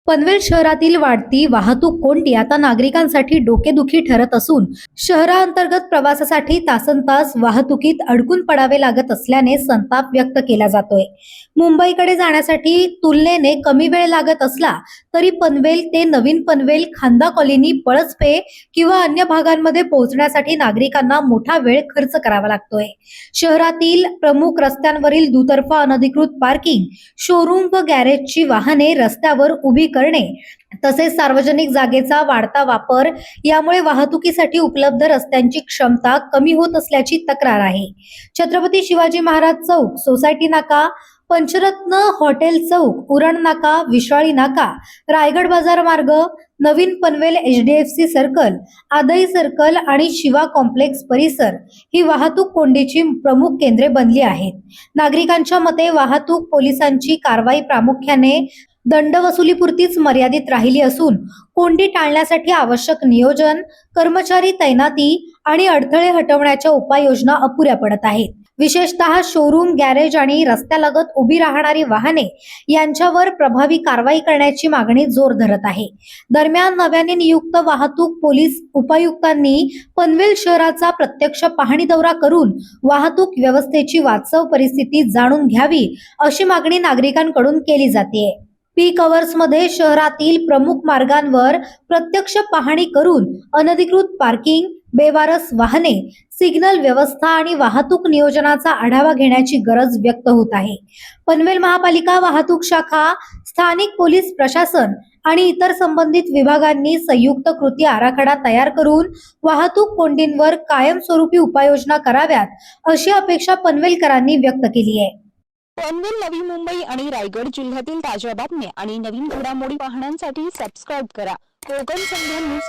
पनवेल शहरातील वाढती वाहतूक कोंडी आता नागरिकांसाठी डोकेदुखी ठरत असून शहरांतर्गत प्रवासासाठी तासनतास वाहतुकीत अडकून पडावे लागत असल्याने संताप व्यक्त केला जातोय। मुंबईकडे जाण्यासाठी तुलनेने कमी वेळ लागत असला तरी पनवेल ते नवीन पनवेल, खांदा कॉलनी, पळसपे किंवा अन्य भागांमध्ये पोहोचण्यासाठी नागरिकांना मोठा वेळ खर्च करावा लागतोय। शहरातील प्रमुख रस्त्यांवरील दुतर्फा अनधिकृत पार्किंग, शोरूम व गॅरेजची वाहने रस्त्यावर उभी करणे तसेच सार्वजनिक जागेचा वाढता वापर यामुळे वाहतुकीसाठी उपलब्ध रस्त्यांची क्षमता कमी होत असल्याची तक्रार आहे। छत्रपती शिवाजी महाराज चौक, सोसायटी नाका, पंचरत्न हॉटेल चौक, उरण नाका, विशाळी नाका, रायगड बाजार मार्ग, नवीन पनवेल HDFC सर्कल, आदई सर्कल आणि शिवा कॉम्प्लेक्स परिसर ही वाहतूक कोंडीची प्रमुख केंद्रे बनली आहेत। नागरिकांच्या मते वाहतूक पोलिसांची कारवाई प्रामुख्याने दंड वसुलीपुरतीच मर्यादित राहिली असून कोंडी टाळण्यासाठी आवश्यक नियोजन, कर्मचारी तैनाती आणि अडथळे हटवण्याच्या उपाययोजना अपुऱ्या पडत आहेत। विशेषतः शोरूम, गॅरेज आणि रस्त्यालगत उभी राहणारी वाहने यांच्यावर प्रभावी कारवाई करण्याची मागणी जोर धरत आहे। दरम्यान नव्याने नियुक्त वाहतूक पोलीस उपायुक्तांनी पनवेल शहराचा प्रत्यक्ष पाहणी दौरा करून वाहतूक व्यवस्थेची वास्तव परिस्थिती जाणून घ्यावी अशी मागणी नागरिकांकडून केली जाते। पीक अवर्स मध्ये शहरातील प्रमुख मार्गांवर प्रत्यक्ष पाहणी करून अनधिकृत पार्किंग, बेवारस वाहने, सिग्नल व्यवस्था आणि वाहतूक नियोजनाचा आढावा घेण्याची गरज व्यक्त होत आहे। पनवेल महापालिका वाहतूक शाखा, स्थानिक पोलीस प्रशासन आणि इतर संबंधित विभागांनी संयुक्त कृती आराखडा तयार करून वाहतूक कोंडींवर कायमस्वरूपी उपाययोजना कराव्यात अशी अपेक्षा पनवेलकरांनी व्यक्त केली आहे। पनवेल, नवी मुंबई आणि रायगड जिल्ह्यातील ताज्या बातम्या आणि नवीन घडामोडी पाहण्यासाठी सबस्क्राइब करा कोकण संध्या न्यूज।